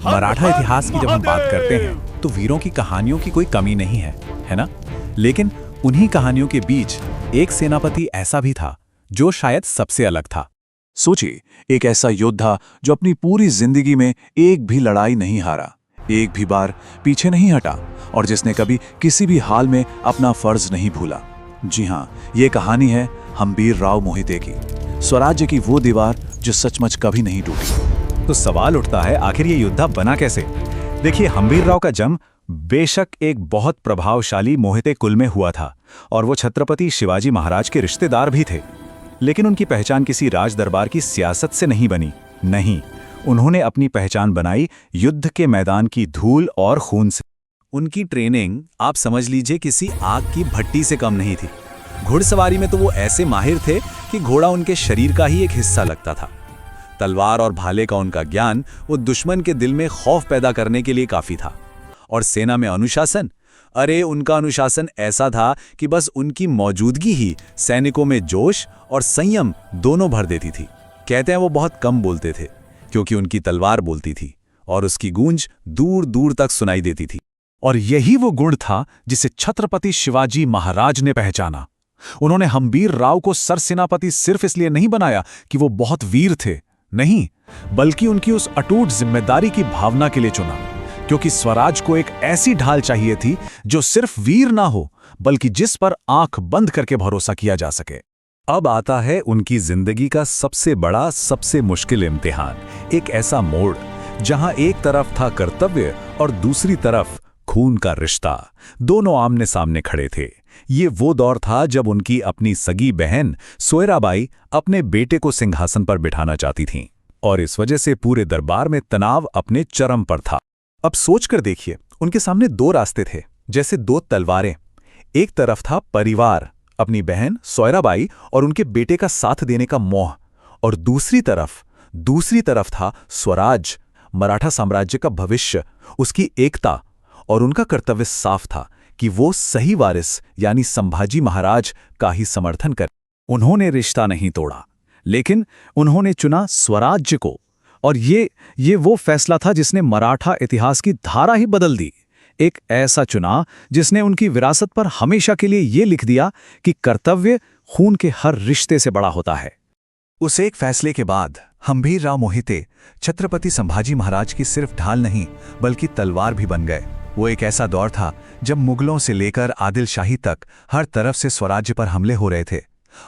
मराठा इतिहास की जब हम बात करते हैं तो वीरों की कहानियों की कोई कमी नहीं है ना? लेकिन उन्हीं कहानियों के बीच एक सेनापति ऐसा भी था जो शायद सबसे अलग था। सोचिए, एक ऐसा योद्धा जो अपनी पूरी जिंदगी में एक भी लड़ाई नहीं हारा, एक भी बार पीछे नहीं हटा और जिसने कभी किसी भी हाल में अपना फर्ज नहीं भूला। जी हाँ, ये कहानी है हम्बीरराव मोहिते की, स्वराज्य की वो दीवार जो सचमुच कभी नहीं टूटी। तो सवाल उठता है, आखिर ये योद्धा बना कैसे? देखिए, हम्बीरराव का जन्म बेशक एक बहुत प्रभावशाली मोहिते कुल में हुआ था और वो छत्रपति शिवाजी महाराज के रिश्तेदार भी थे। लेकिन उनकी पहचान किसी राज दरबार की सियासत से नहीं बनी। नहीं, उन्होंने अपनी पहचान बनाई युद्ध के मैदान की धूल और खून से। उनकी ट्रेनिंग आप समझ लीजिए किसी आग की भट्टी से कम नहीं थी। घुड़सवारी में तो वो ऐसे माहिर थे कि घोड़ा उनके शरीर का ही एक हिस्सा लगता था। तलवार और भाले का उनका ज्ञान वो दुश्मन के दिल में खौफ पैदा करने के लिए काफी था। और सेना में अनुशासन, अरे उनका अनुशासन ऐसा था कि बस उनकी मौजूदगी ही सैनिकों में जोश और संयम दोनों भर देती थी। कहते हैं वो बहुत कम बोलते थे क्योंकि उनकी तलवार बोलती थी और उसकी गूंज दूर दूर तक सुनाई देती थी। और यही वो गुण था जिसे छत्रपति शिवाजी महाराज ने पहचाना। उन्होंने हम्बीरराव को सरसेनापति सिर्फ इसलिए नहीं बनाया कि वो बहुत वीर थे, नहीं, बल्कि उनकी उस अटूट जिम्मेदारी की भावना के लिए चुना, क्योंकि स्वराज को एक ऐसी ढाल चाहिए थी जो सिर्फ वीर ना हो बल्कि जिस पर आंख बंद करके भरोसा किया जा सके। अब आता है उनकी जिंदगी का सबसे बड़ा, सबसे मुश्किल इम्तिहान, एक ऐसा मोड़ जहां एक तरफ था कर्तव्य और दूसरी तरफ खून का रिश्ता। दोनों आमने सामने खड़े थे। ये वो दौर था जब उनकी अपनी सगी बहन सोयराबाई अपने बेटे को सिंहासन पर बिठाना चाहती थीं और इस वजह से पूरे दरबार में तनाव अपने चरम पर था। अब सोचकर देखिए, उनके सामने दो रास्ते थे, जैसे दो तलवारें। एक तरफ था परिवार, अपनी बहन सोयराबाई और उनके बेटे का साथ देने का मोह, और दूसरी तरफ था स्वराज, मराठा साम्राज्य का भविष्य, उसकी एकता। और उनका कर्तव्य साफ था कि वो सही वारिस यानी संभाजी महाराज का ही समर्थन कर। उन्होंने रिश्ता नहीं तोड़ा, लेकिन उन्होंने चुना स्वराज्य को, और ये वो फैसला था जिसने मराठा इतिहास की धारा ही बदल दी। एक ऐसा चुनाव जिसने उनकी विरासत पर हमेशा के लिए ये लिख दिया कि कर्तव्य खून के हर रिश्ते से बड़ा होता है। उस एक फैसले के बाद हम्बीरराव मोहिते छत्रपति संभाजी महाराज की सिर्फ ढाल नहीं बल्कि तलवार भी बन गए। वो एक ऐसा दौर था जब मुगलों से लेकर आदिल शाही तक हर तरफ से स्वराज्य पर हमले हो रहे थे,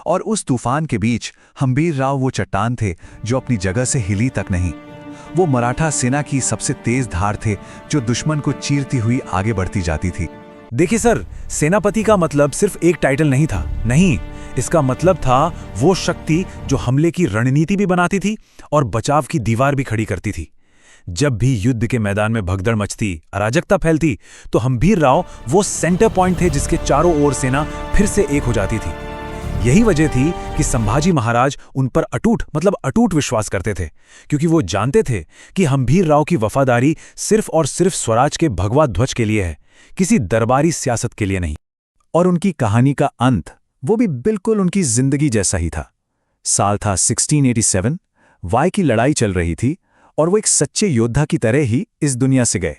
और उस तूफान के बीच हम्बीरराव वो चट्टान थे जो अपनी जगह से हिली तक नहीं। वो मराठा सेना की सबसे तेज धार थे जो दुश्मन को चीरती हुई आगे बढ़ती जाती थी। देखिए सर, सेनापति का मतलब सिर्फ एक टाइटल नहीं था, नहीं, इसका मतलब था वो शक्ति जो हमले की रणनीति भी बनाती थी और बचाव की दीवार भी खड़ी करती थी। जब भी युद्ध के मैदान में भगदड़ मचती, अराजकता फैलती, तो हम्बीरराव वो सेंटर पॉइंट थे जिसके चारों ओर सेना फिर से एक हो जाती थी। यही वजह थी कि संभाजी महाराज उन पर अटूट विश्वास करते थे, क्योंकि वो जानते थे कि हम्बीरराव की वफादारी सिर्फ और सिर्फ स्वराज के भगवा ध्वज के लिए है, किसी दरबारी सियासत के लिए नहीं। और उनकी कहानी का अंत वो भी बिल्कुल उनकी जिंदगी जैसा ही था। साल था 1687, वाई की लड़ाई चल रही थी और वो एक सच्चे योद्धा की तरह ही इस दुनिया से गए,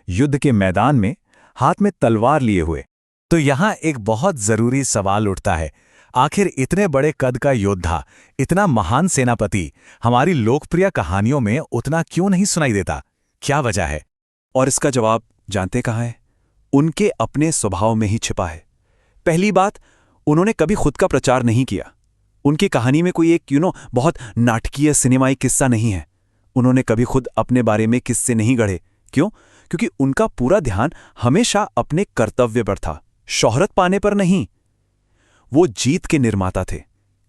युद्ध के मैदान में हाथ में तलवार लिए हुए। तो यहां एक बहुत जरूरी सवाल उठता है, आखिर इतने बड़े कद का योद्धा, इतना महान सेनापति हमारी लोकप्रिय कहानियों में उतना क्यों नहीं सुनाई देता? क्या वजह है? और इसका जवाब जानते कहाँ है? उनके अपने स्वभाव में ही छिपा है। पहली बात, उन्होंने कभी खुद का प्रचार नहीं किया। उनकी कहानी में कोई एक बहुत नाटकीय सिनेमाई किस्सा नहीं है। उन्होंने कभी खुद अपने बारे में किस्से नहीं गढ़े। क्यों? क्योंकि उनका पूरा ध्यान हमेशा अपने कर्तव्य पर था, शोहरत पाने पर नहीं। वो जीत के निर्माता थे,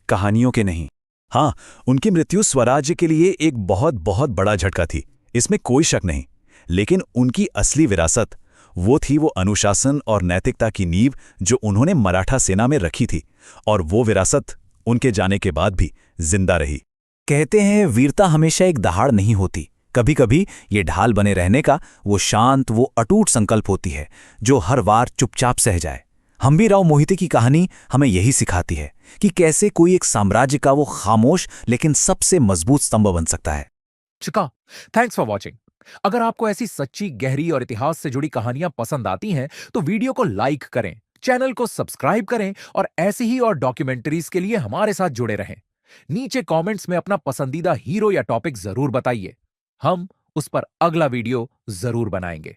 कहानियों के नहीं। हाँ, उनकी मृत्यु स्वराज्य के लिए एक बहुत बहुत बड़ा झटका थी, इसमें कोई शक नहीं। लेकिन उनकी असली विरासत वो थी, वो अनुशासन और नैतिकता की नींव जो उन्होंने मराठा सेना में रखी थी, और वो विरासत उनके जाने के बाद भी जिंदा रही। कहते हैं वीरता हमेशा एक दहाड़ नहीं होती, कभी कभी ये ढाल बने रहने का वो शांत, वो अटूट संकल्प होती है जो हर बार चुपचाप सह जाए। हम्बीरराव मोहिते की कहानी हमें यही सिखाती है कि कैसे कोई एक साम्राज्य का वो खामोश लेकिन सबसे मजबूत स्तंभ बन सकता है। Chika, thanks for watching. अगर आपको ऐसी सच्ची, गहरी और इतिहास से जुड़ी कहानियां पसंद आती हैं, तो वीडियो को लाइक करें, चैनल को सब्सक्राइब करें और ऐसी ही और डॉक्यूमेंट्रीज के लिए हमारे साथ जुड़े रहें। नीचे कमेंट्स में अपना पसंदीदा हीरो या टॉपिक जरूर बताइए। हम उस पर अगला वीडियो जरूर बनाएंगे।